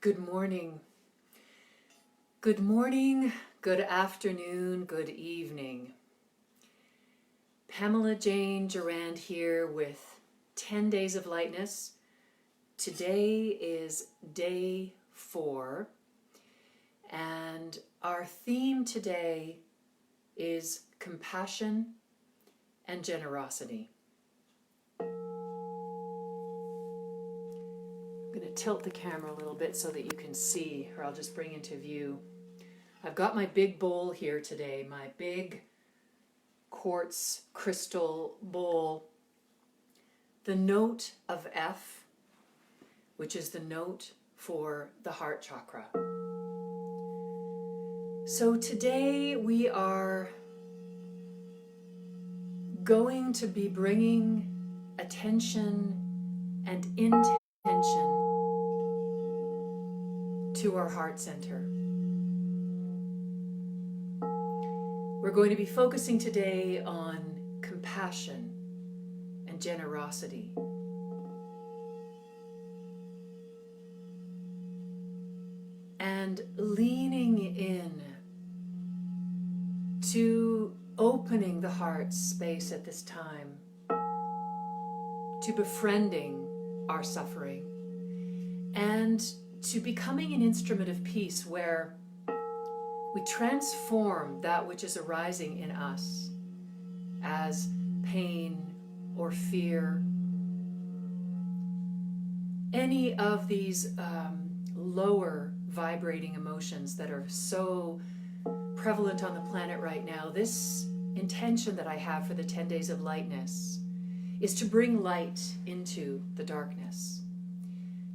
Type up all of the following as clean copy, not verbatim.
Good morning. Good morning, good afternoon, good evening. Pamela Gerrand here with 10 Days of Lightness. Today is day 4, and our theme today is compassion and generosity. I'm going to tilt the camera a little bit so that you can see, or I'll just bring into view. I've got my big bowl here today, my big quartz crystal bowl. The note of F, which is the note for the heart chakra. So today we are going to be bringing attention and intention to our heart center. We're going to be focusing today on compassion and generosity. And leaning in to opening the heart space at this time, to befriending our suffering, and to becoming an instrument of peace where we transform that which is arising in us as pain or fear. Any of these lower vibrating emotions that are so prevalent on the planet right now. This intention that I have for the 10 Days of Lightness is to bring light into the darkness,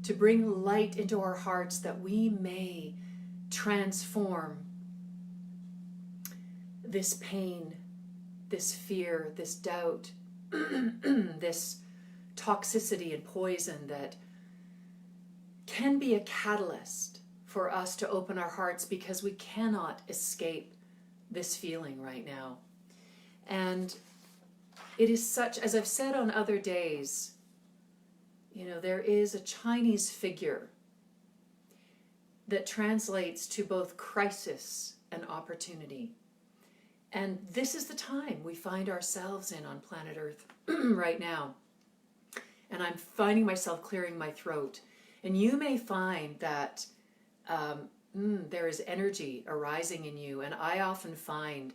to bring light into our hearts that we may transform this pain, this fear, this doubt, this toxicity and poison that can be a catalyst for us to open our hearts, because we cannot escape this feeling right now. And it is such, as I've said on other days, there is a Chinese figure that translates to both crisis and opportunity. And this is the time we find ourselves in on planet Earth right now. And I'm finding myself clearing my throat. And you may find that there is energy arising in you. And I often find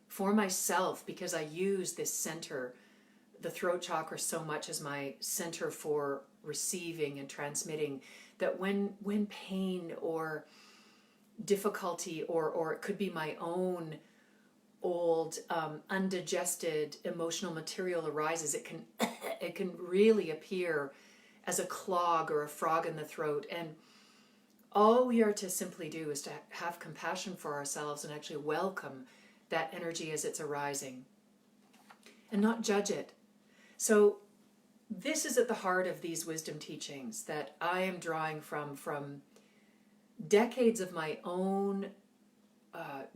for myself, because I use this center, the throat chakra, so much as my center for receiving and transmitting, that when pain or difficulty, or it could be my own old undigested emotional material arises, it can really appear as a clog or a frog in the throat. And all we are to simply do is to have compassion for ourselves and actually welcome that energy as it's arising and not judge it. So this is at the heart of these wisdom teachings that I am drawing from decades of my own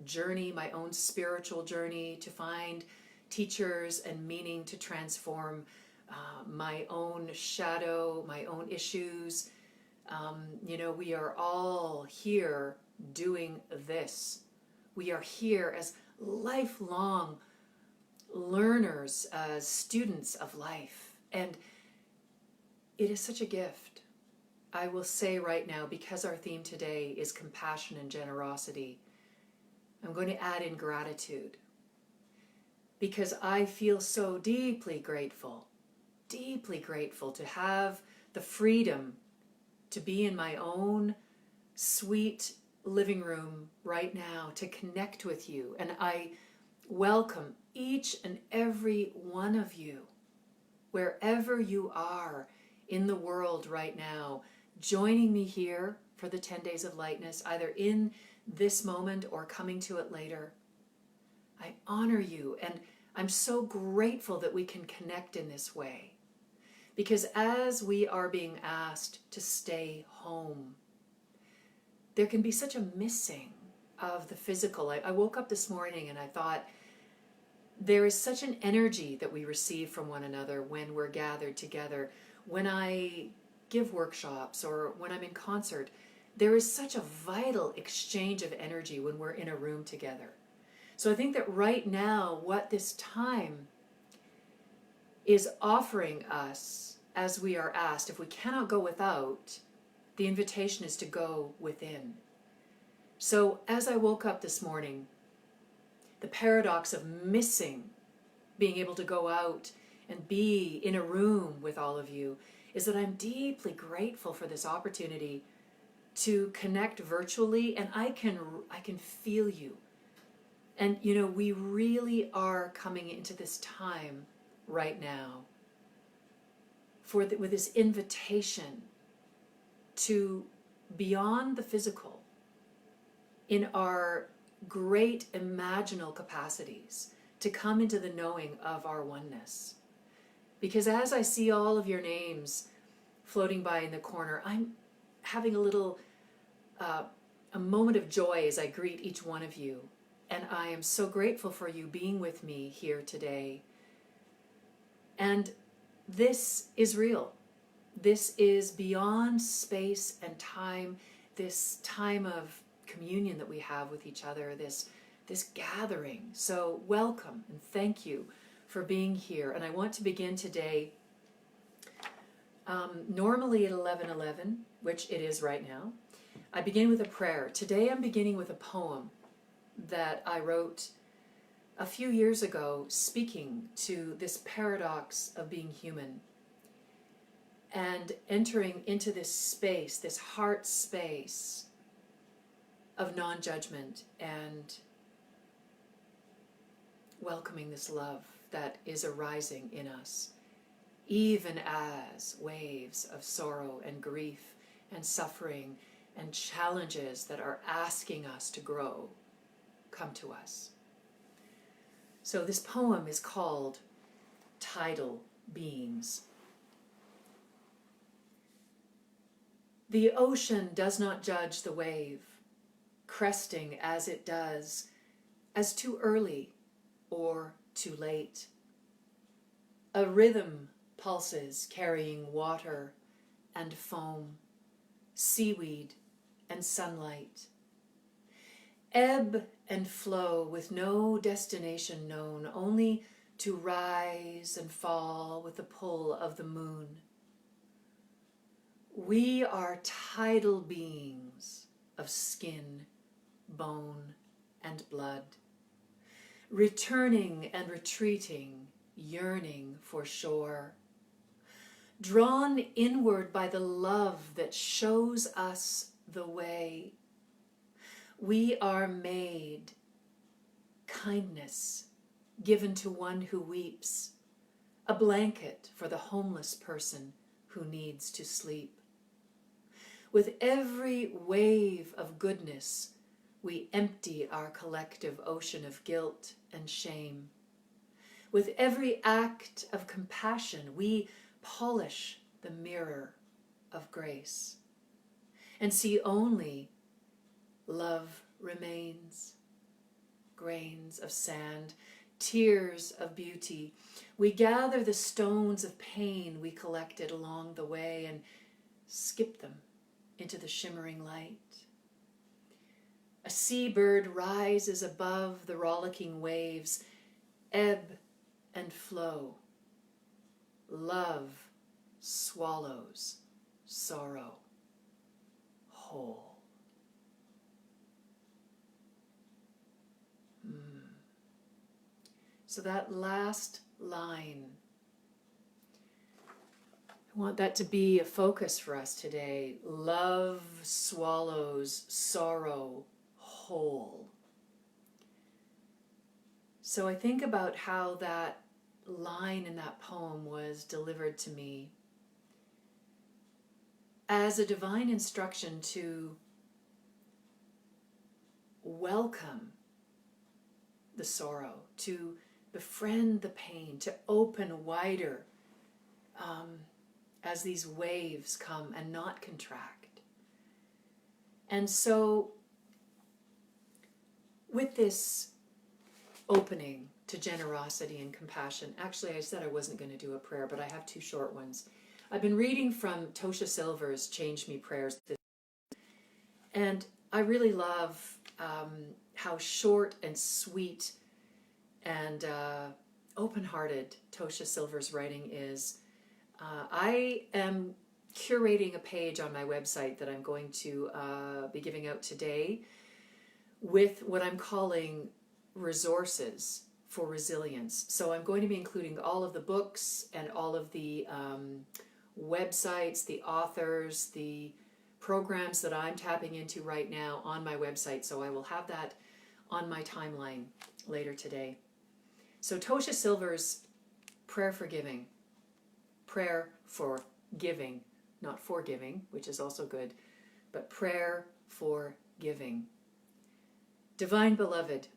journey, my own spiritual journey, to find teachers and meaning to transform my own shadow, my own issues. We are all here doing this. We are here as lifelong learners, as students of life. And it is such a gift. I will say right now, because our theme today is compassion and generosity, I'm going to add in gratitude, because I feel so deeply grateful to have the freedom to be in my own sweet living room right now, to connect with you. And I welcome each and every one of you, wherever you are in the world right now, joining me here for the 10 Days of Lightness, either in this moment or coming to it later. I honor you, and I'm so grateful that we can connect in this way, because as we are being asked to stay home, there can be such a missing of the physical. I woke up this morning and I thought, there is such an energy that we receive from one another when we're gathered together. When I give workshops or when I'm in concert, there is such a vital exchange of energy when we're in a room together. So I think that right now, what this time is offering us, as we are asked, if we cannot go without, the invitation is to go within. So as I woke up this morning, the paradox of missing being able to go out and be in a room with all of you is that I'm deeply grateful for this opportunity to connect virtually, and I can feel you. And you know, we really are coming into this time right now with this invitation to beyond the physical in our great imaginal capacities to come into the knowing of our oneness. Because as I see all of your names floating by in the corner, I'm having a little a moment of joy as I greet each one of you. And I am so grateful for you being with me here today. And this is real. This is beyond space and time, this time of communion that we have with each other, this gathering. So welcome and thank you for being here. And I want to begin today, normally at 11:11, which it is right now, I begin with a prayer. Today I'm beginning with a poem that I wrote a few years ago, speaking to this paradox of being human and entering into this space, this heart space of non-judgment and welcoming this love that is arising in us, even as waves of sorrow and grief and suffering and challenges that are asking us to grow come to us. So this poem is called Tidal Beams. The ocean does not judge the wave, cresting as it does, as too early or too late. A rhythm pulses, carrying water and foam, seaweed and sunlight. Ebb and flow with no destination known, only to rise and fall with the pull of the moon. We are tidal beings of skin, bone, and blood, returning and retreating, yearning for shore, drawn inward by the love that shows us the way. We are made kindness given to one who weeps, a blanket for the homeless person who needs to sleep. With every wave of goodness, we empty our collective ocean of guilt and shame. With every act of compassion, we polish the mirror of grace and see only love remains, grains of sand, tears of beauty. We gather the stones of pain we collected along the way and skip them into the shimmering light. A seabird rises above the rollicking waves, ebb and flow. Love swallows sorrow whole. So that last line, I want that to be a focus for us today. Love swallows sorrow whole. So I think about how that line in that poem was delivered to me as a divine instruction to welcome the sorrow, to befriend the pain, to open wider as these waves come and not contract. And so with this opening to generosity and compassion, actually I said I wasn't going to do a prayer, but I have two short ones. I've been reading from Tosha Silver's Change Me Prayers, And I really love how short and sweet and open-hearted Tosha Silver's writing is. I am curating a page on my website that I'm going to be giving out today with what I'm calling resources for resilience. So I'm going to be including all of the books and all of the websites, the authors, the programs that I'm tapping into right now on my website. So I will have that on my timeline later today. So Tosha Silver's prayer for giving, prayer for giving, not forgiving, which is also good, but prayer for giving. Divine Beloved,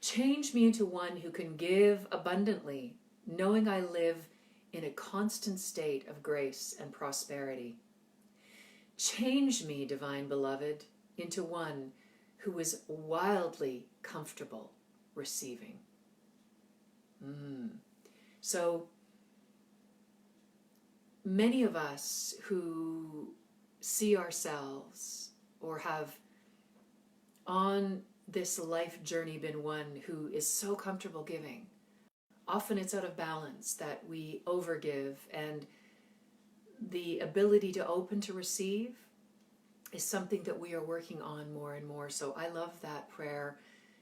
change me into one who can give abundantly, knowing I live in a constant state of grace and prosperity. Change me, Divine Beloved, into one who is wildly comfortable receiving. So many of us who see ourselves or have on this life journey been one who is so comfortable giving, often it's out of balance that we overgive, and the ability to open to receive is something that we are working on more and more. So I love that prayer.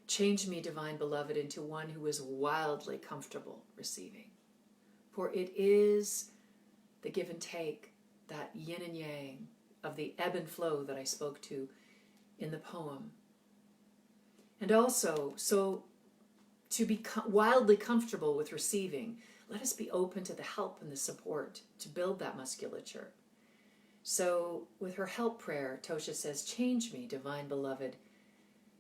Change me, Divine Beloved, into one who is wildly comfortable receiving. For it is the give and take, that yin and yang of the ebb and flow that I spoke to in the poem. And also, so to be wildly comfortable with receiving, let us be open to the help and the support to build that musculature. So with her help prayer, Tosha says, change me, Divine Beloved,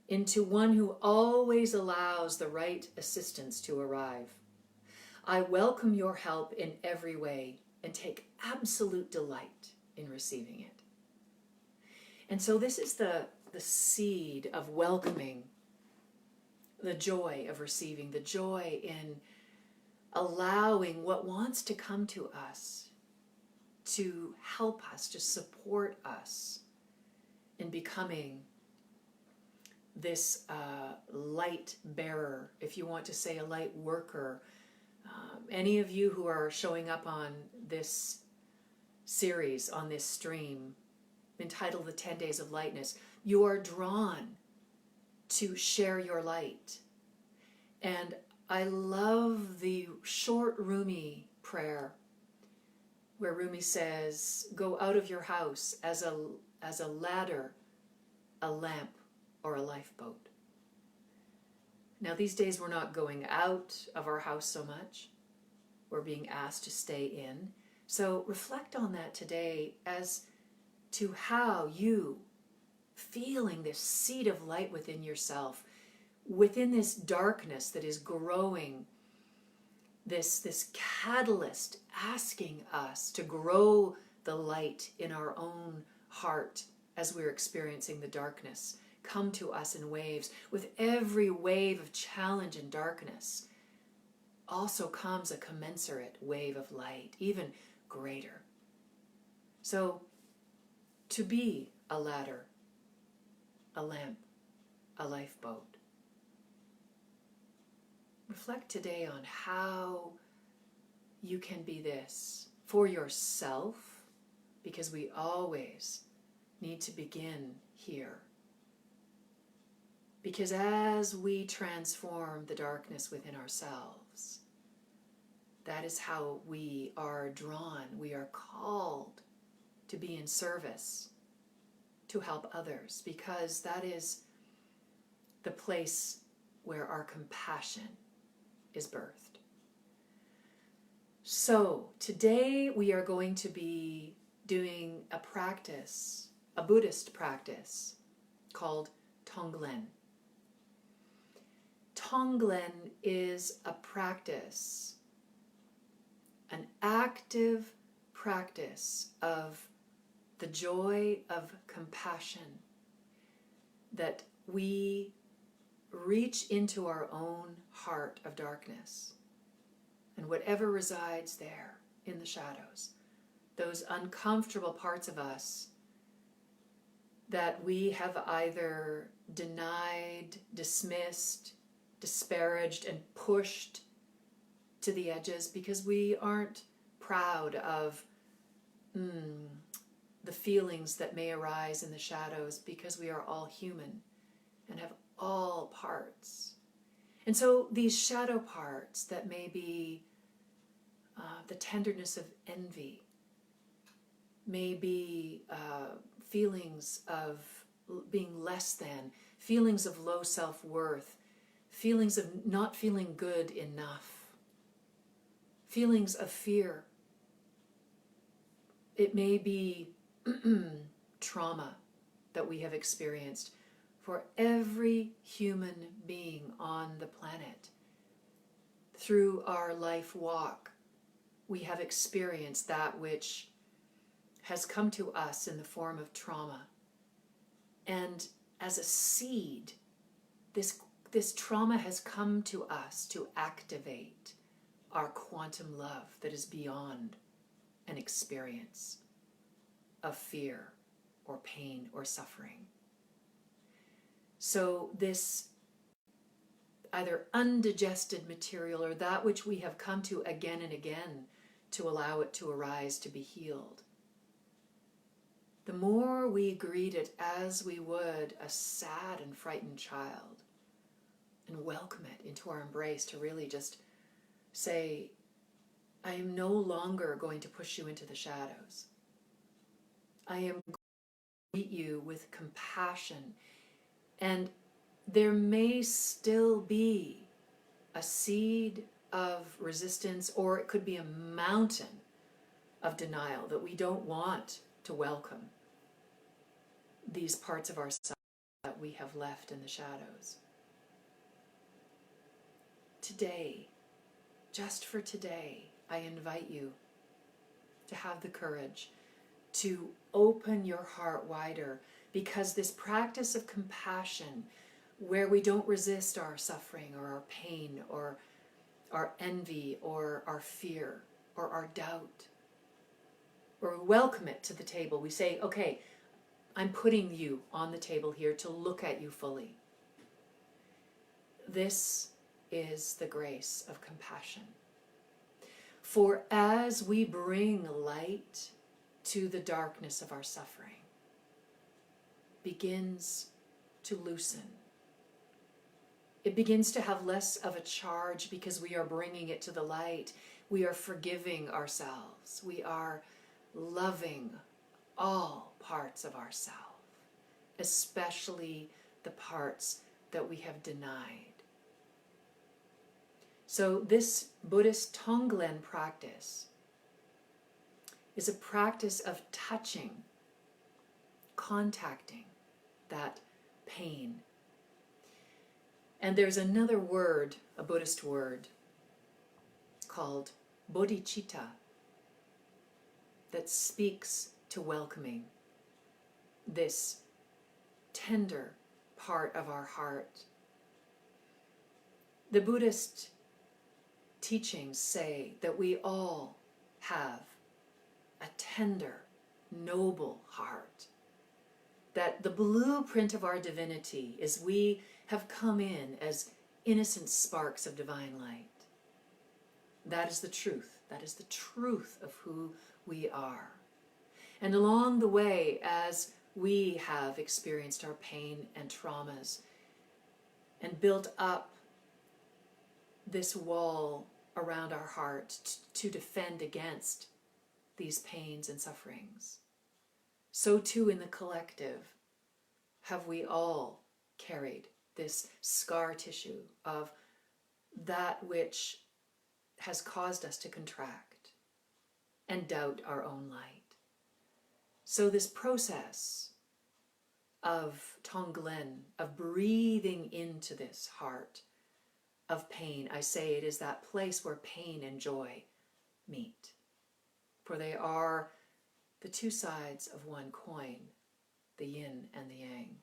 into one who always allows the right assistance to arrive. I welcome your help in every way and take absolute delight in receiving it. And so this is the seed of welcoming the joy of receiving, the joy in allowing what wants to come to us to help us, to support us in becoming this light bearer, if you want to say a light worker. Any of you who are showing up on this series, on this stream, entitled The 10 Days of Lightness, you are drawn to share your light. And I love the short Rumi prayer where Rumi says, go out of your house as a ladder, a lamp, or a lifeboat. Now these days we're not going out of our house so much. We're being asked to stay in. So reflect on that today as to how you, feeling this seed of light within yourself, within this darkness that is growing, this catalyst asking us to grow the light in our own heart as we're experiencing the darkness come to us in waves. With every wave of challenge and darkness also comes a commensurate wave of light, even greater. So to be a ladder, a lamp, a lifeboat. Reflect today on how you can be this for yourself, because we always need to begin here. Because as we transform the darkness within ourselves, that is how we are drawn, we are called to be in service, to help others, because that is the place where our compassion is birthed. So today we are going to be doing a practice, a Buddhist practice called Tonglen. Tonglen is a practice, an active practice of the joy of compassion, that we reach into our own heart of darkness and whatever resides there in the shadows, those uncomfortable parts of us that we have either denied, dismissed, disparaged, and pushed to the edges because we aren't proud of the feelings that may arise in the shadows, because we are all human and have all parts. And so these shadow parts that may be the tenderness of envy, may be feelings of being less than, feelings of low self-worth, feelings of not feeling good enough, feelings of fear. It may be trauma that we have experienced. For every human being on the planet, through our life walk, we have experienced that which has come to us in the form of trauma. And as a seed, this trauma has come to us to activate our quantum love that is beyond an experience of fear or pain or suffering. So this either undigested material or that which we have come to again and again to allow it to arise, to be healed, the more we greet it as we would a sad and frightened child and welcome it into our embrace, to really just say, I am no longer going to push you into the shadows. I am going to meet you with compassion. And there may still be a seed of resistance, or it could be a mountain of denial that we don't want to welcome these parts of ourselves that we have left in the shadows. Today, just for today, I invite you to have the courage to open your heart wider, because this practice of compassion, where we don't resist our suffering or our pain or our envy or our fear or our doubt, or welcome it to the table. We say, okay, I'm putting you on the table here to look at you fully. This is the grace of compassion. For as we bring light to the darkness of our suffering, begins to loosen. It begins to have less of a charge because we are bringing it to the light. We are forgiving ourselves. We are loving all parts of ourselves, especially the parts that we have denied. So this Buddhist Tonglen practice is a practice of touching, contacting that pain. And there's another word, a Buddhist word, called bodhicitta, that speaks to welcoming this tender part of our heart. The Buddhist teachings say that we all have a tender, noble heart, that the blueprint of our divinity is we have come in as innocent sparks of divine light. That is the truth. That is the truth of who we are. And along the way, as we have experienced our pain and traumas and built up this wall around our heart to defend against these pains and sufferings, so too in the collective have we all carried this scar tissue of that which has caused us to contract and doubt our own light. So this process of Tonglen, of breathing into this heart of pain, I say it is that place where pain and joy meet. For they are the two sides of one coin, the yin and the yang.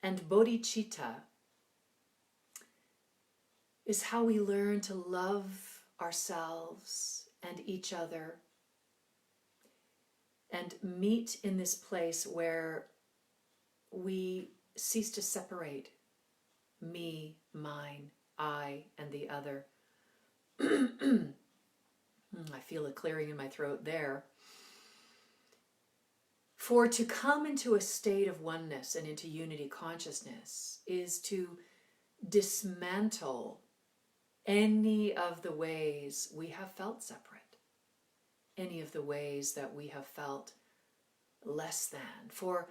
And bodhicitta is how we learn to love ourselves and each other and meet in this place where we cease to separate me, mine, I, and the other. I feel a clearing in my throat there. For to come into a state of oneness and into unity consciousness is to dismantle any of the ways we have felt separate, any of the ways that we have felt less than. For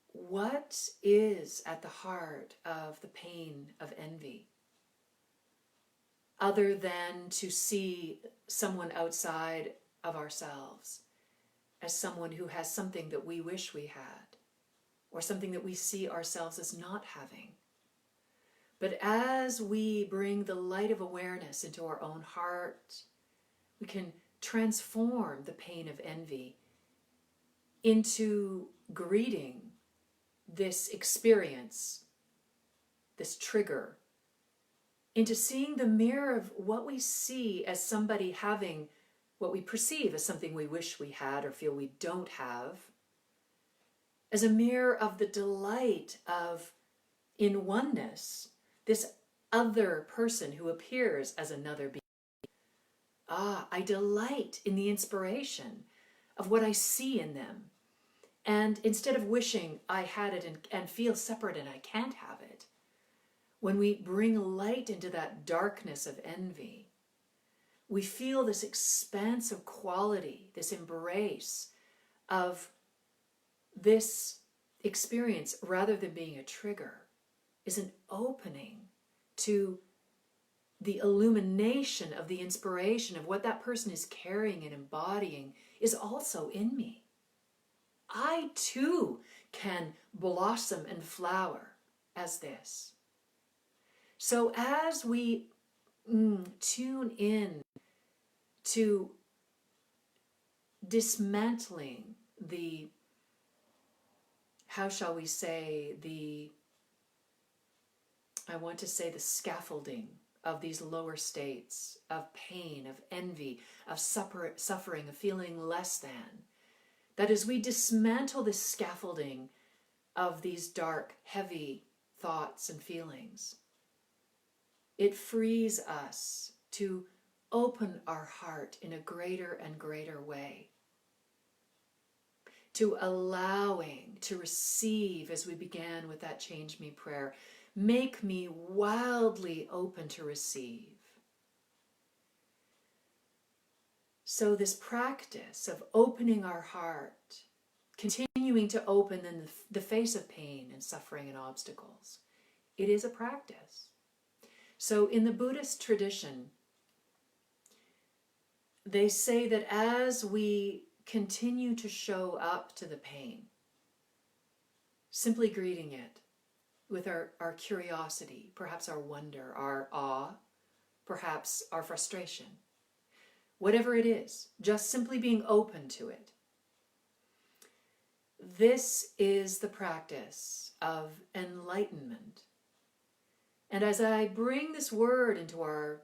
what is at the heart of the pain of envy, other than to see someone outside of ourselves as someone who has something that we wish we had, or something that we see ourselves as not having? But as we bring the light of awareness into our own heart, we can transform the pain of envy into greeting this experience, this trigger, into seeing the mirror of what we see as somebody having what we perceive as something we wish we had or feel we don't have, as a mirror of the delight of, in oneness, this other person who appears as another being. I delight in the inspiration of what I see in them. And instead of wishing I had it and feel separate and I can't have it, when we bring light into that darkness of envy, we feel this expansive quality, this embrace of this experience, rather than being a trigger, is an opening to the illumination of the inspiration of what that person is carrying and embodying is also in me. I too can blossom and flower as this. So as we tune in to dismantling the, how shall we say, I want to say the scaffolding of these lower states of pain, of envy, of suffering, of feeling less than, that as we dismantle this scaffolding of these dark, heavy thoughts and feelings, it frees us to open our heart in a greater and greater way, to allowing, to receive, as we began with that Change Me prayer. Make me wildly open to receive. So this practice of opening our heart, continuing to open in the face of pain and suffering and obstacles, it is a practice. So in the Buddhist tradition, they say that as we continue to show up to the pain, simply greeting it with our curiosity, perhaps our wonder, our awe, perhaps our frustration, whatever it is, just simply being open to it. This is the practice of enlightenment. And as I bring this word into our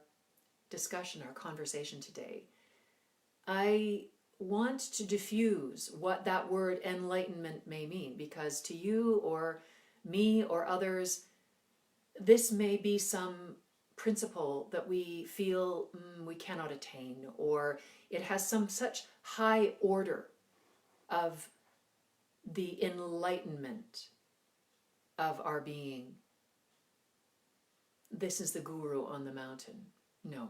discussion, our conversation today, I want to diffuse what that word enlightenment may mean, because to you or me or others, this may be some principle that we feel we cannot attain, or it has some such high order of the enlightenment of our being. This is the guru on the mountain. No.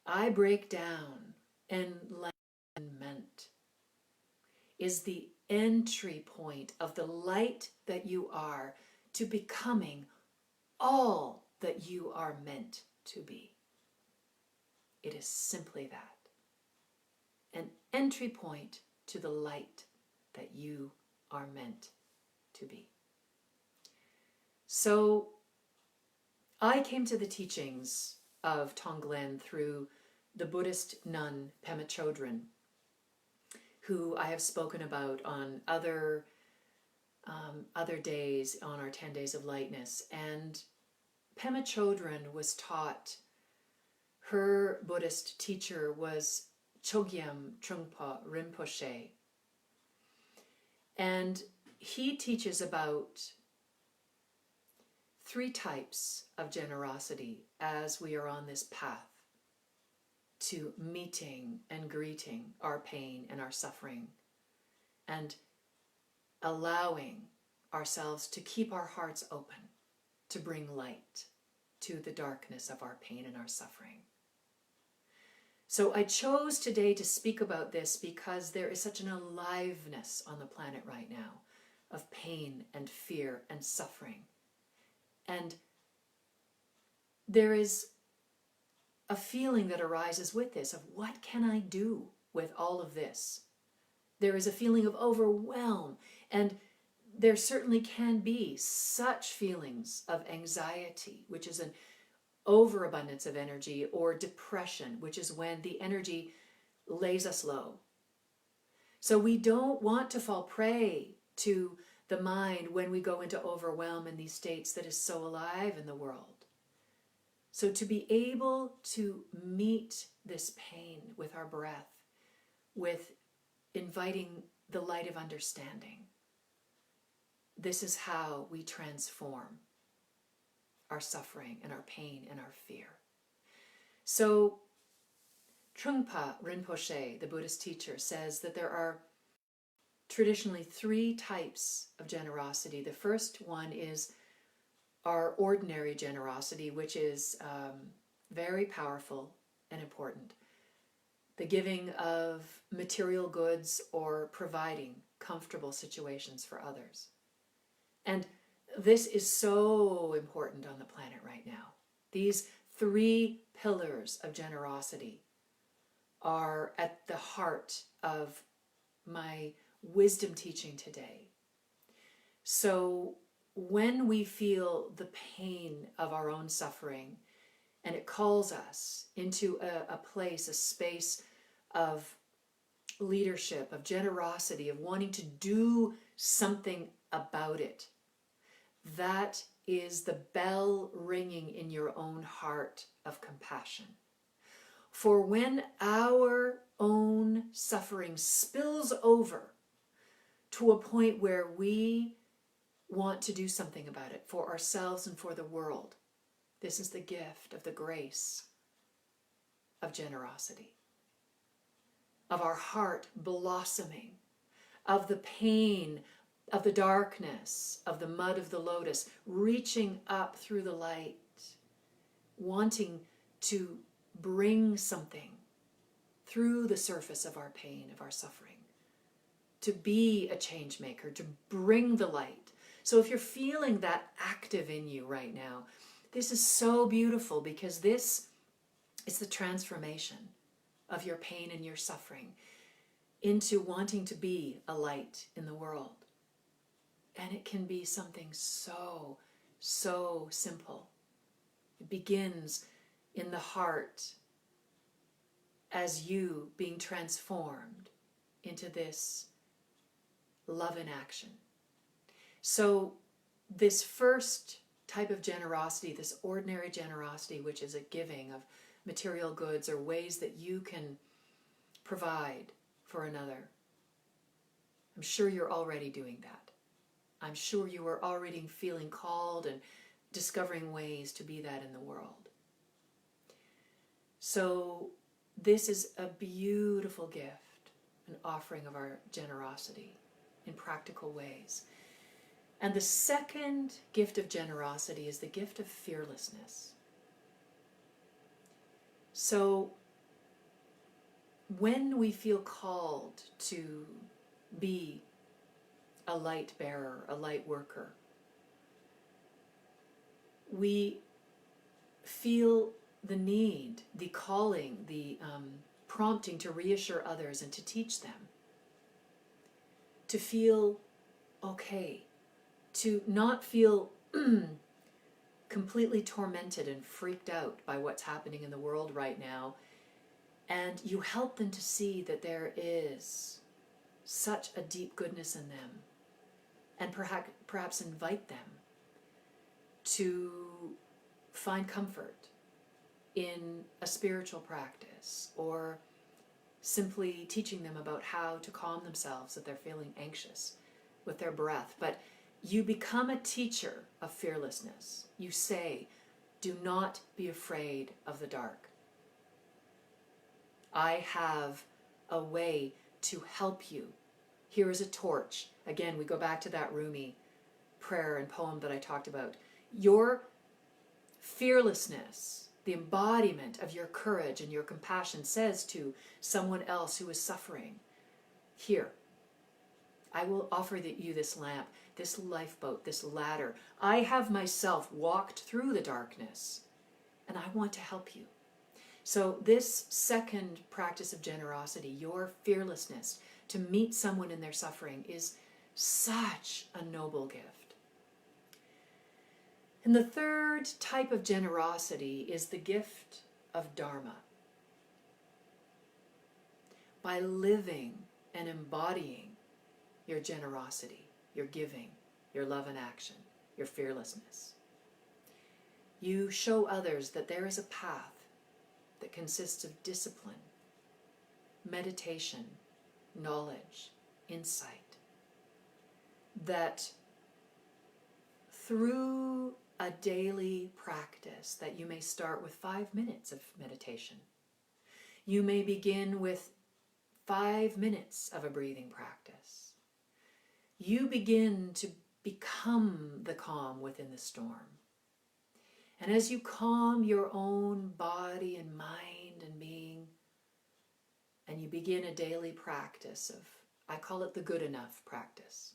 I break down enlightenment is the entry point of the light that you are to becoming all that you are meant to be. It is simply that. An entry point to the light that you are meant to be. So I came to the teachings of Tonglen through the Buddhist nun Pamela Gerrand, who I have spoken about on other days on our 10 Days of Lightness. And Pamela Gerrand was taught, her Buddhist teacher was Chogyam Trungpa Rinpoche. And he teaches about 3 types of generosity as we are on this path to meeting and greeting our pain and our suffering, and allowing ourselves to keep our hearts open to bring light to the darkness of our pain and our suffering. So I chose today to speak about this because there is such an aliveness on the planet right now of pain and fear and suffering. And there is a feeling that arises with this of, what can I do with all of this? There is a feeling of overwhelm, and there certainly can be such feelings of anxiety, which is an overabundance of energy, or depression, which is when the energy lays us low. So we don't want to fall prey to the mind when we go into overwhelm in these states that is so alive in the world. So to be able to meet this pain with our breath, with inviting the light of understanding, this is how we transform our suffering and our pain and our fear. So Trungpa Rinpoche, the Buddhist teacher, says that there are traditionally 3 types of generosity. The first one is our ordinary generosity, which is very powerful and important. The giving of material goods or providing comfortable situations for others. And this is so important on the planet right now. These 3 pillars of generosity are at the heart of my wisdom teaching today. So when we feel the pain of our own suffering, and it calls us into a place, a space of leadership, of generosity, of wanting to do something about it, that is the bell ringing in your own heart of compassion. For when our own suffering spills over to a point where we want to do something about it for ourselves and for the world, this is the gift of the grace of generosity, of our heart blossoming, of the pain, of the darkness, of the mud of the lotus, reaching up through the light, wanting to bring something through the surface of our pain, of our suffering, to be a change maker, to bring the light. So if you're feeling that active in you right now, this is so beautiful, because this is the transformation of your pain and your suffering into wanting to be a light in the world. And it can be something so, so simple. It begins in the heart as you being transformed into this love in action. So this first type of generosity, this ordinary generosity, which is a giving of material goods or ways that you can provide for another, I'm sure you're already doing that. I'm sure you are already feeling called and discovering ways to be that in the world. So this is a beautiful gift, an offering of our generosity in practical ways. And the second gift of generosity is the gift of fearlessness. So when we feel called to be a light bearer, a light worker, we feel the need, the calling, the prompting to reassure others and to teach them, to feel okay, to not feel completely tormented and freaked out by what's happening in the world right now. And you help them to see that there is such a deep goodness in them, and perhaps invite them to find comfort in a spiritual practice or simply teaching them about how to calm themselves if they're feeling anxious with their breath. But you become a teacher of fearlessness. You say, do not be afraid of the dark. I have a way to help you. Here is a torch. Again, we go back to that Rumi prayer and poem that I talked about. Your fearlessness, the embodiment of your courage and your compassion, says to someone else who is suffering, here, I will offer you this lamp, this lifeboat, this ladder. I have myself walked through the darkness, and I want to help you. So this second practice of generosity, your fearlessness to meet someone in their suffering, is such a noble gift. And the third type of generosity is the gift of Dharma. By living and embodying your generosity, your giving, your love and action, your fearlessness, you show others that there is a path that consists of discipline, meditation, knowledge, insight, that through a daily practice, that you may start with 5 minutes of meditation. You may begin with 5 minutes of a breathing practice. You begin to become the calm within the storm. And as you calm your own body and mind and being, and you begin a daily practice of, I call it the good enough practice.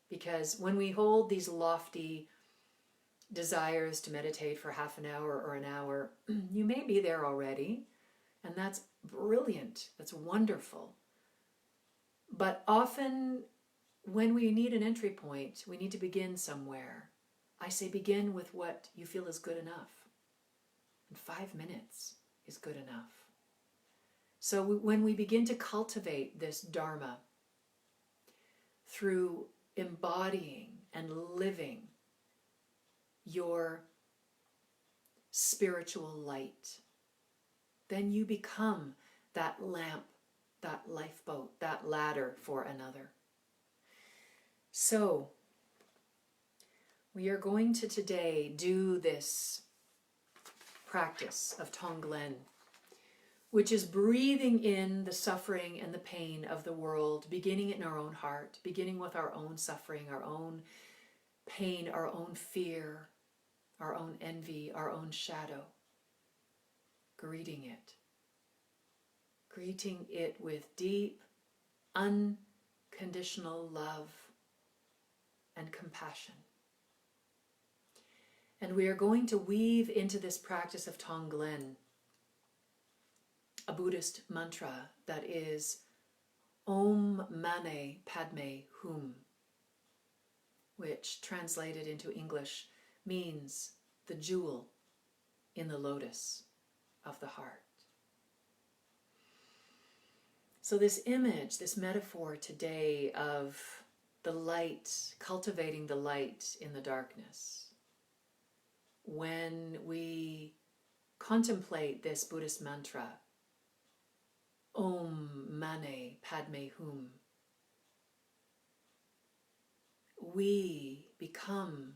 Because when we hold these lofty desires to meditate for half an hour or an hour, you may be there already, and that's brilliant, that's wonderful. But often when we need an entry point, we need to begin somewhere. I say begin with what you feel is good enough. And 5 minutes is good enough. So when we begin to cultivate this Dharma through embodying and living your spiritual light, then you become that lamp, that lifeboat, that ladder for another. So we are going to today do this practice of Tonglen, which is breathing in the suffering and the pain of the world, beginning in our own heart, beginning with our own suffering, our own pain, our own fear, our own envy, our own shadow. Greeting it with deep, unconditional love and compassion. And we are going to weave into this practice of Tonglen a Buddhist mantra that is Om Mane Padme Hum, which translated into English means the jewel in the lotus of the heart. So this image, this metaphor today of the light, cultivating the light in the darkness, when we contemplate this Buddhist mantra, Om Mane Padme Hum, we become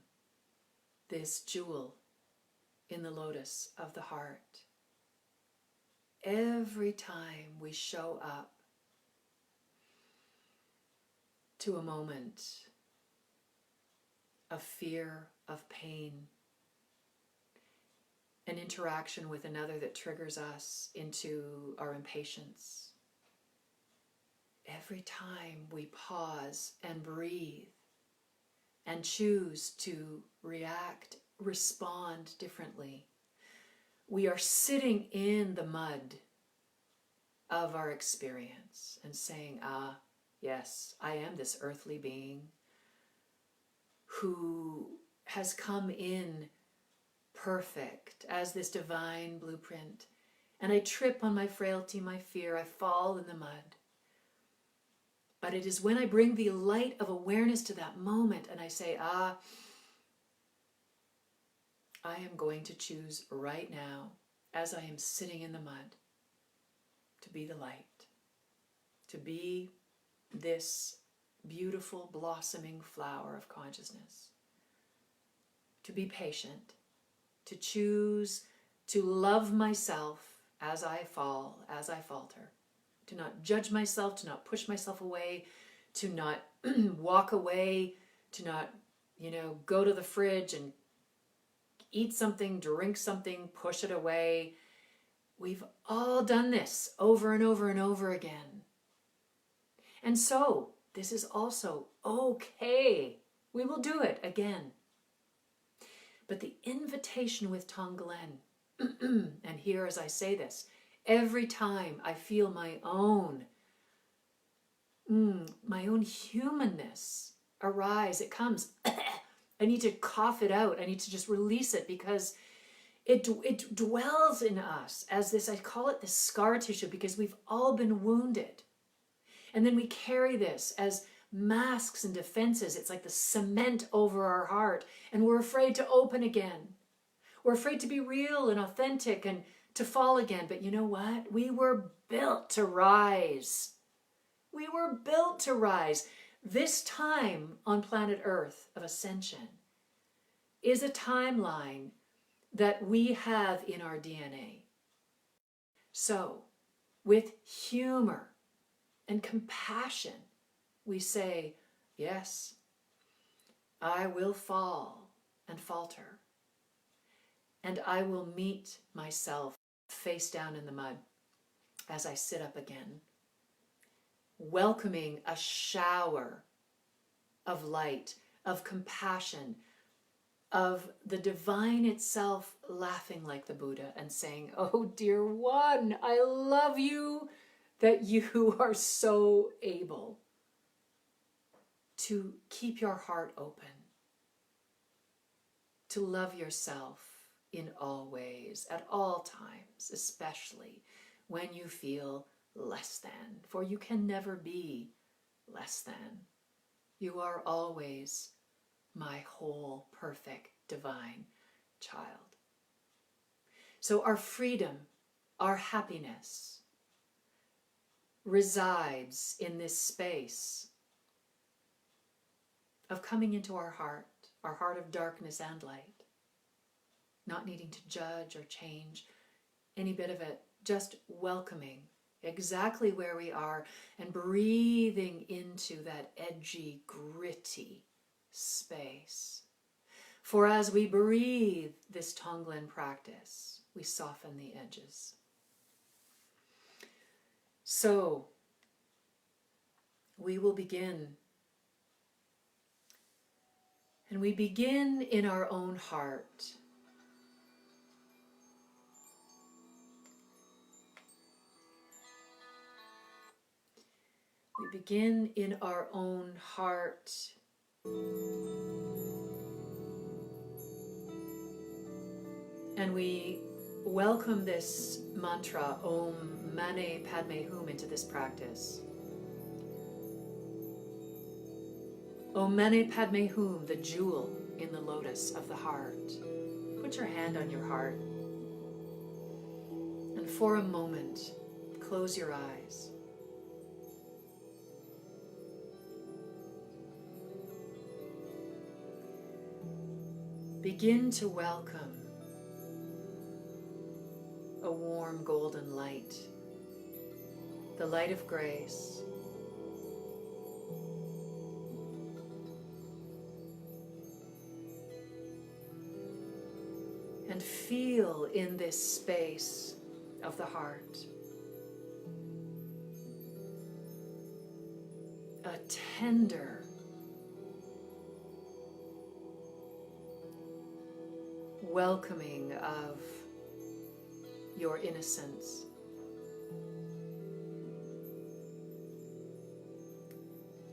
this jewel in the lotus of the heart. Every time we show up to a moment of fear, of pain, an interaction with another that triggers us into our impatience. Every time we pause and breathe and choose to react, respond differently, we are sitting in the mud of our experience and saying, yes, I am this earthly being who has come in perfect as this divine blueprint, and I trip on my frailty, my fear, I fall in the mud. But it is when I bring the light of awareness to that moment and I say, I am going to choose right now, as I am sitting in the mud, to be the light, to be this beautiful blossoming flower of consciousness, to be patient, to choose to love myself as I fall, as I falter, to not judge myself, to not push myself away, to not walk away, to not, go to the fridge and eat something, drink something, push it away. We've all done this over and over and over again. And so, this is also okay. We will do it again. But the invitation with Tonglen, and here as I say this, every time I feel my own humanness arise, it comes. I need to cough it out. I need to just release it because it dwells in us as this, I call it the scar tissue, because we've all been wounded. And then we carry this as masks and defenses. It's like the cement over our heart, and we're afraid to open again. We're afraid to be real and authentic and to fall again. But you know what? We were built to rise. We were built to rise. This time on planet Earth of ascension is a timeline that we have in our DNA. So, with humor and compassion, we say, yes, I will fall and falter, and I will meet myself face down in the mud as I sit up again, welcoming a shower of light, of compassion, of the divine itself laughing like the Buddha and saying, oh dear one, I love you that you are so able to keep your heart open, to love yourself in all ways, at all times, especially when you feel less than, for you can never be less than. You are always my whole, perfect, divine child. So our freedom, our happiness resides in this space of coming into our heart of darkness and light, not needing to judge or change any bit of it, just welcoming exactly where we are and breathing into that edgy, gritty space. For as we breathe this Tonglen practice, we soften the edges. So, we will begin. And we begin in our own heart. We begin in our own heart. And we welcome this mantra, Om Mane Padme Hum, into this practice. Om Mane Padme Hum, the jewel in the lotus of the heart. Put your hand on your heart. And for a moment, close your eyes. Begin to welcome a warm golden light, the light of grace. And feel in this space of the heart a tender, welcoming of your innocence.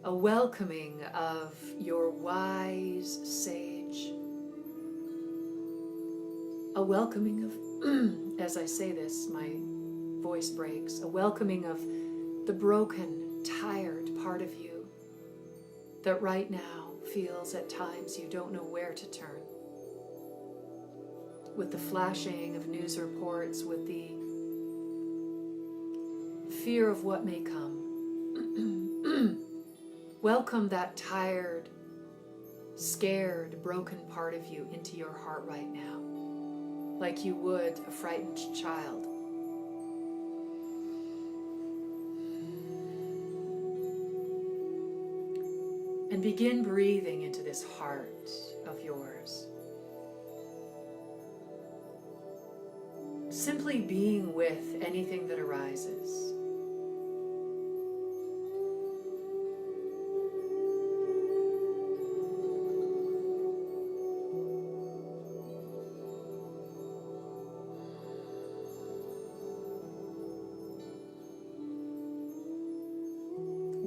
A welcoming of your wise sage. A welcoming of, as I say this, my voice breaks, a welcoming of the broken, tired part of you that right now feels at times you don't know where to turn. With the flashing of news reports, with the fear of what may come. Welcome that tired, scared, broken part of you into your heart right now, like you would a frightened child. And begin breathing into this heart of yours. Simply being with anything that arises.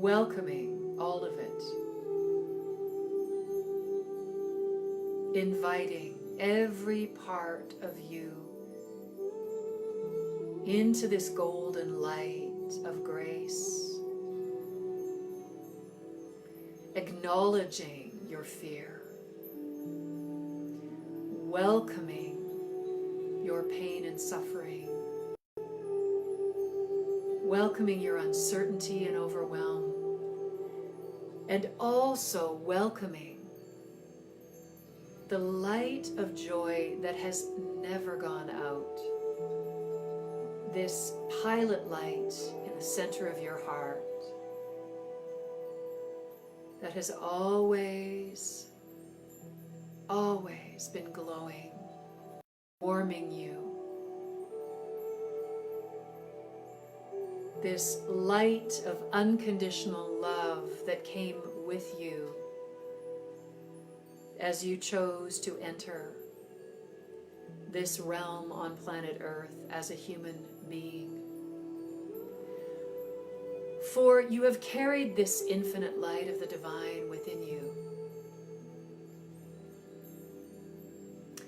Welcoming all of it. Inviting every part of you into this golden light of grace. Acknowledging your fear. Welcoming your pain and suffering. Welcoming your uncertainty and overwhelm. And also welcoming the light of joy that has never gone out. This pilot light in the center of your heart that has always, always been glowing, warming you. This light of unconditional love that came with you as you chose to enter this realm on planet Earth as a human being. For you have carried this infinite light of the divine within you.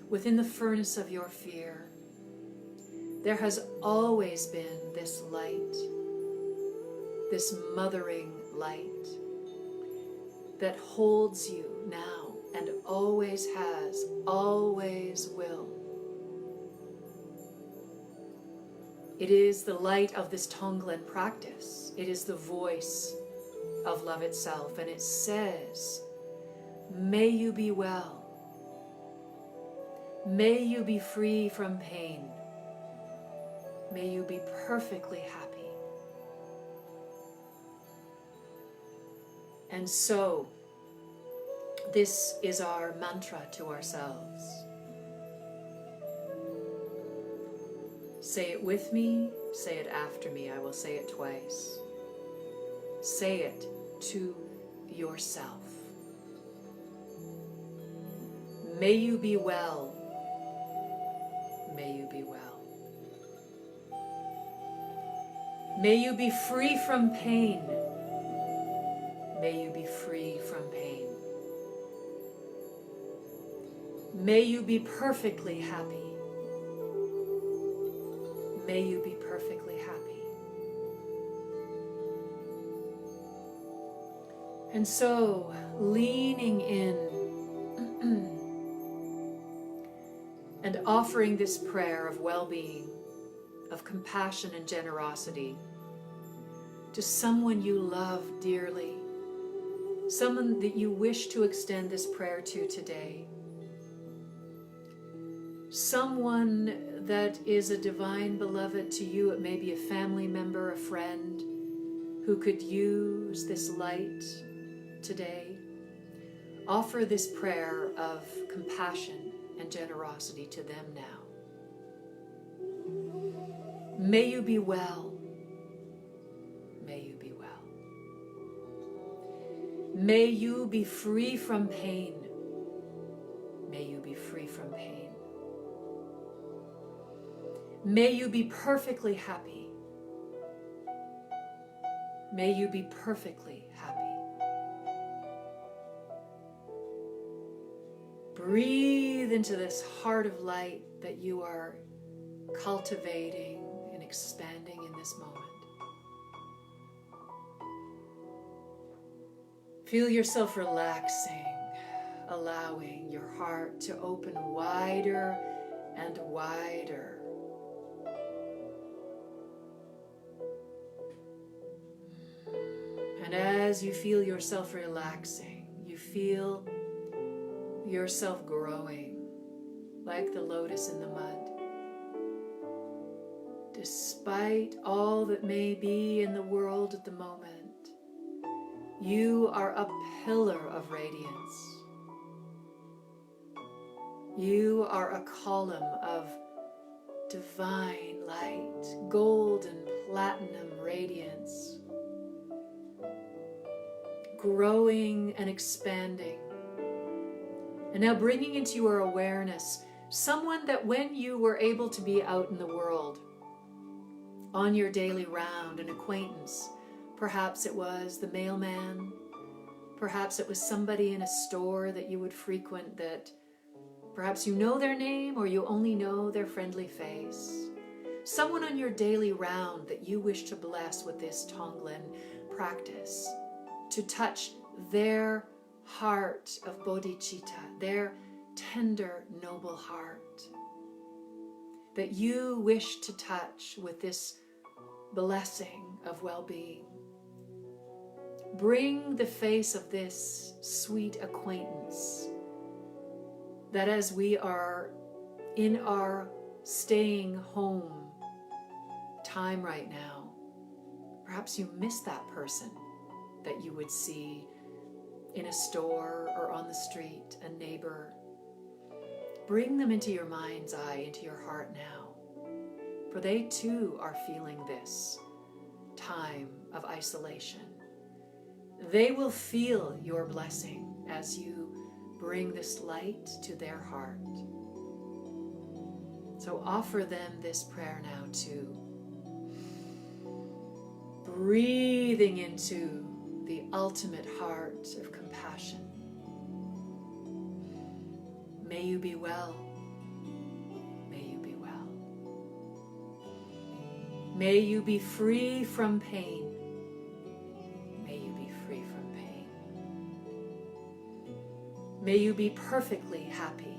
Within the furnace of your fear, there has always been this light, this mothering light that holds you now and always has, always will. It is the light of this Tonglen practice. It is the voice of love itself, and it says, may you be well. May you be free from pain. May you be perfectly happy. And so, this is our mantra to ourselves. Say it with me, say it after me. I will say it twice. Say it to yourself. May you be well. May you be well. May you be free from pain. May you be free from pain. May you be perfectly happy. May you be perfectly happy. And so, leaning in and offering this prayer of well-being, of compassion and generosity to someone you love dearly, someone that you wish to extend this prayer to today, someone that is a divine beloved to you. It may be a family member, a friend who could use this light today. Offer this prayer of compassion and generosity to them now. May you be well. May you be well. May you be free from pain. May you be free from pain. May you be perfectly happy. May you be perfectly happy. Breathe into this heart of light that you are cultivating and expanding in this moment. Feel yourself relaxing, allowing your heart to open wider and wider. as you feel yourself relaxing, you feel yourself growing like the lotus in the mud. Despite all that may be in the world at the moment, you are a pillar of radiance. You are a column of divine light, golden platinum radiance, growing and expanding. And now bringing into your awareness someone that when you were able to be out in the world, on your daily round, an acquaintance, perhaps it was the mailman, perhaps it was somebody in a store that you would frequent that perhaps you know their name or you only know their friendly face. Someone on your daily round that you wish to bless with this Tonglen practice, to touch their heart of bodhicitta, their tender, noble heart, that you wish to touch with this blessing of well-being. Bring the face of this sweet acquaintance, that as we are in our staying home time right now, perhaps you miss that person that you would see in a store or on the street, a neighbor. Bring them into your mind's eye, into your heart now, for they too are feeling this time of isolation. They will feel your blessing as you bring this light to their heart. So offer them this prayer now too. Breathing into the ultimate heart of compassion. May you be well. May you be well. May you be free from pain. May you be free from pain. May you be perfectly happy.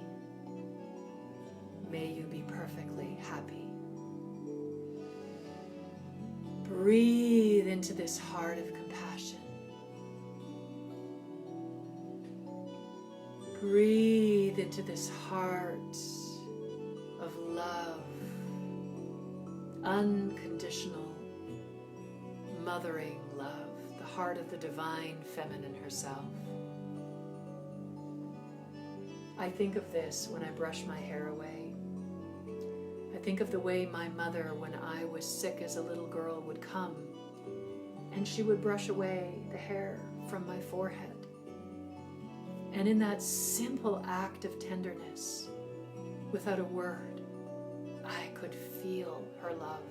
May you be perfectly happy. Breathe into this heart of compassion. Breathe into this heart of love, unconditional, mothering love, the heart of the divine feminine herself. I think of this when I brush my hair away. I think of the way my mother, when I was sick as a little girl, would come and she would brush away the hair from my forehead. And in that simple act of tenderness, without a word, I could feel her love.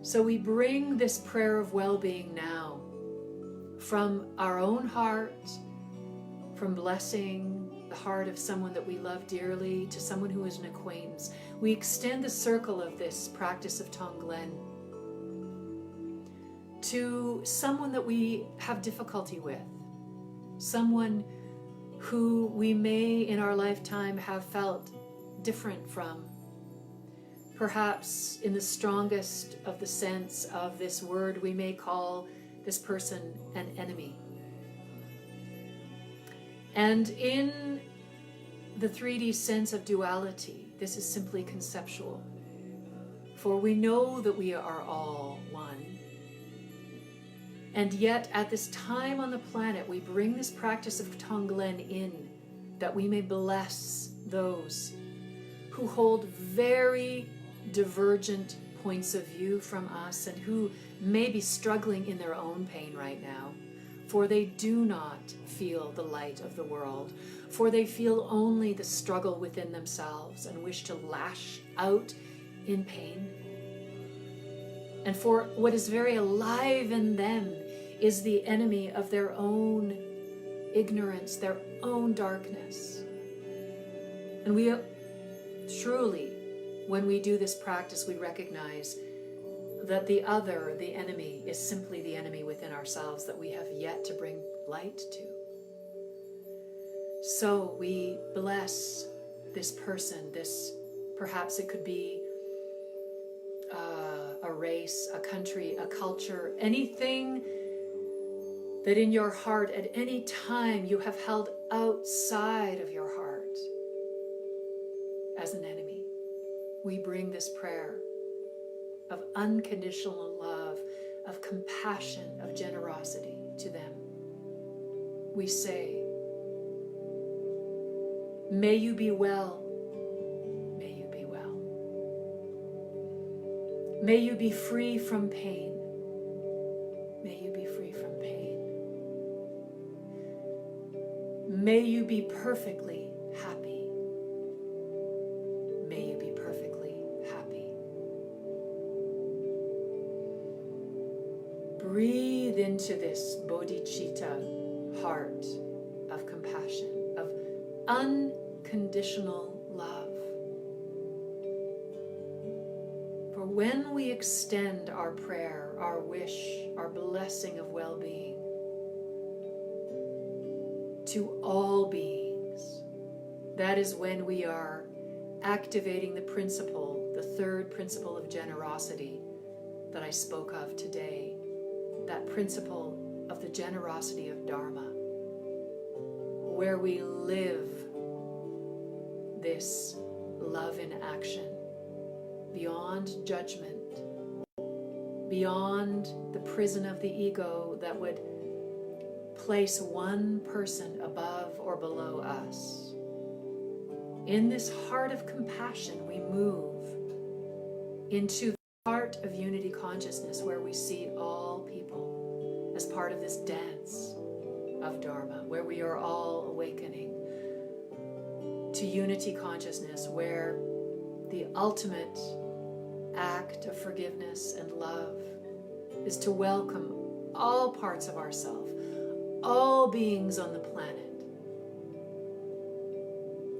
So we bring this prayer of well-being now from our own heart, from blessing the heart of someone that we love dearly to someone who is an acquaintance. We extend the circle of this practice of Tonglen to someone that we have difficulty with, someone who we may in our lifetime have felt different from. Perhaps in the strongest of the sense of this word, we may call this person an enemy. And in the 3D sense of duality, this is simply conceptual. For we know that we are all one. And yet, at this time on the planet, we bring this practice of Tonglen in, that we may bless those who hold very divergent points of view from us and who may be struggling in their own pain right now. For they do not feel the light of the world, for they feel only the struggle within themselves and wish to lash out in pain. And for what is very alive in them is the enemy of their own ignorance, their own darkness. And we truly, when we do this practice, we recognize that the other, the enemy, is simply the enemy within ourselves that we have yet to bring light to. So we bless this person, this, perhaps it could be a race, a country, a culture, anything that in your heart at any time you have held outside of your heart as an enemy. We bring this prayer of unconditional love, of compassion, of generosity to them. We say, may you be well. May you be well. May you be free from pain. May you be free from pain. May you be perfectly happy. May you be perfectly happy. Breathe into this bodhicitta heart of compassion, of unconditional love. For when we extend our prayer, our wish, our blessing of well-being to all beings, that is when we are activating the principle, the third principle of generosity that I spoke of today, that principle of the generosity of Dharma, where we live this love in action, beyond judgment, beyond the prison of the ego that would place one person above or below us. In this heart of compassion, we move into the heart of unity consciousness, where we see all people as part of this dance of Dharma, where we are all awakening to unity consciousness, where the ultimate act of forgiveness and love is to welcome all parts of ourself, all beings on the planet,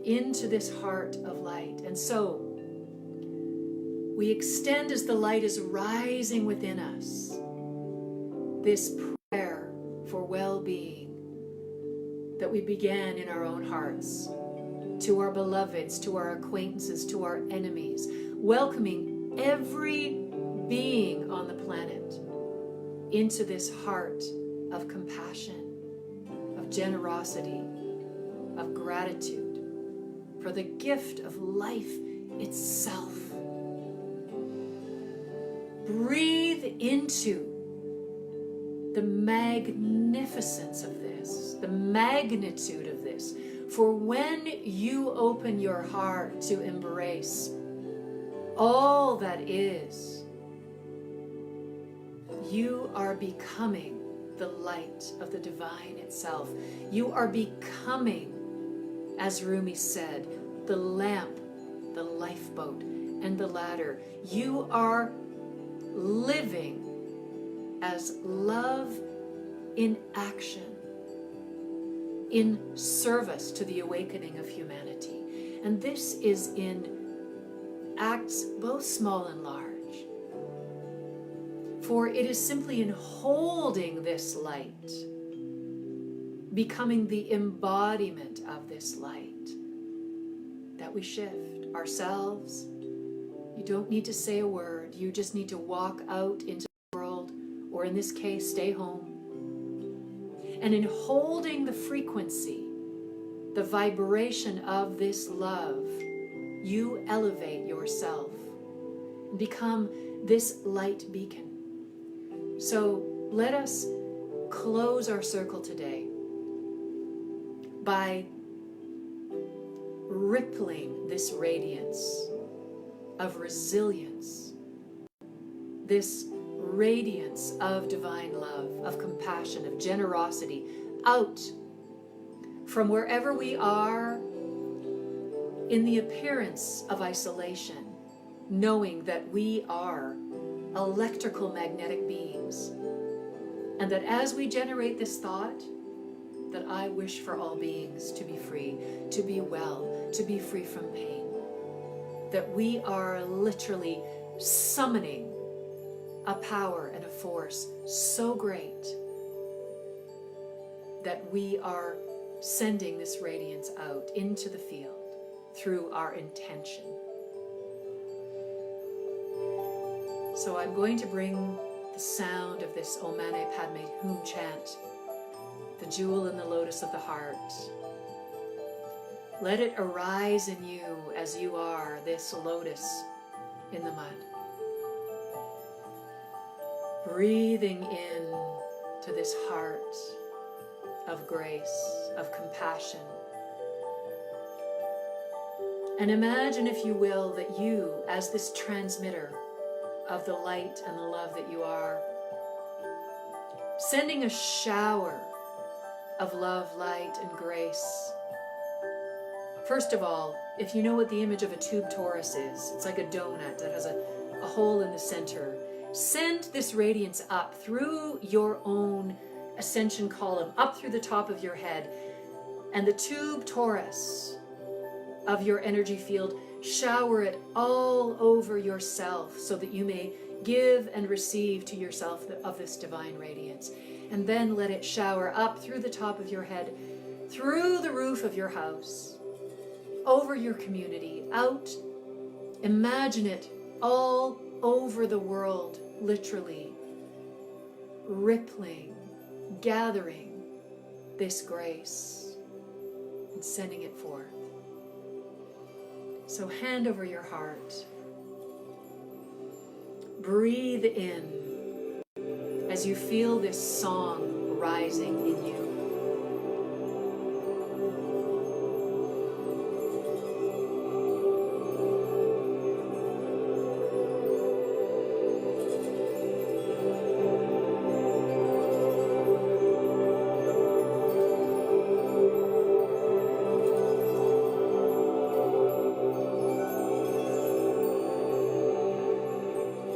into this heart of light. And so we extend, as the light is rising within us, this prayer for well-being that we began in our own hearts, to our beloveds, to our acquaintances, to our enemies, welcoming every being on the planet into this heart of compassion, of generosity, of gratitude for the gift of life itself. Breathe into the magnificence of this, the magnitude of this. For when you open your heart to embrace all that is, you are becoming the light of the divine itself. You are becoming, as Rumi said, the lamp, the lifeboat, and the ladder. You are living as love in action, in service to the awakening of humanity. And this is in acts both small and large. For it is simply in holding this light, becoming the embodiment of this light, that we shift ourselves. You don't need to say a word. You just need to walk out into the world, or in this case, stay home. And in holding the frequency, the vibration of this love, you elevate yourself, become this light beacon. So let us close our circle today by rippling this radiance of resilience, this radiance of divine love, of compassion, of generosity, out from wherever we are in the appearance of isolation, knowing that we are electrical magnetic beings, and that as we generate this thought, that I wish for all beings to be free, to be well, to be free from pain, that we are literally summoning a power and a force so great that we are sending this radiance out into the field through our intention. So I'm going to bring the sound of this Om Mani Padme Hum chant, the jewel in the lotus of the heart. Let it arise in you as you are this lotus in the mud. Breathing in to this heart of grace, of compassion. And imagine, if you will, that you, as this transmitter of the light and the love that you are, sending a shower of love, light, and grace. First of all, if you know what the image of a tube torus is, it's like a donut that has a hole in the center. Send this radiance up through your own ascension column, up through the top of your head, and the tube torus of your energy field, shower it all over yourself so that you may give and receive to yourself of this divine radiance. And then let it shower up through the top of your head, through the roof of your house, over your community, out. Imagine it all over the world, literally, rippling, gathering this grace and sending it forth. So hand over your heart. Breathe in as you feel this song rising in you.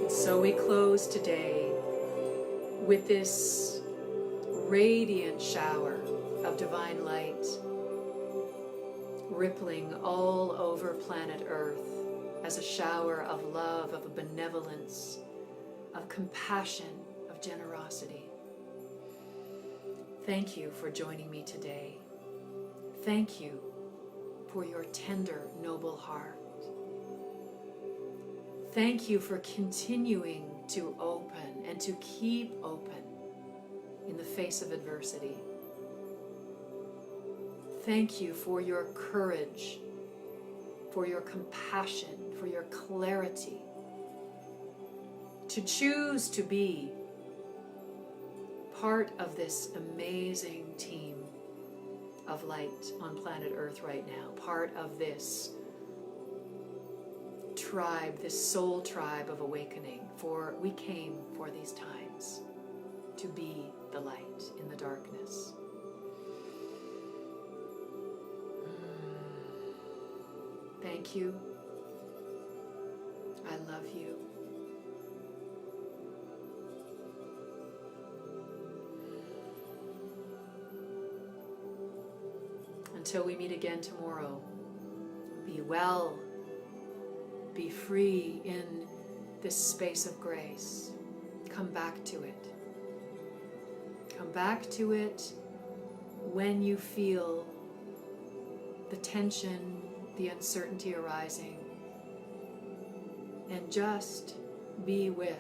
So we close today with this radiant shower of divine light rippling all over planet Earth as a shower of love, of benevolence, of compassion, of generosity. Thank you for joining me today. Thank you for your tender, noble heart. Thank you for continuing to open and to keep open in the face of adversity. Thank you for your courage, for your compassion, for your clarity to choose to be part of this amazing team of light on planet Earth right now, part of this tribe, this soul tribe of awakening, for we came for these times to be the light in the darkness. Thank you. I love you. Until we meet again tomorrow, be well. Be free in this space of grace. Come back to it. Come back to it when you feel the tension, the uncertainty arising. And just be with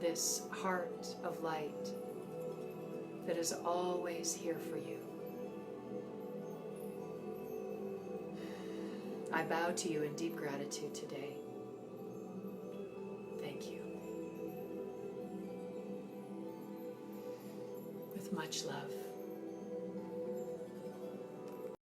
this heart of light that is always here for you. I bow to you in deep gratitude today. Thank you. With much love.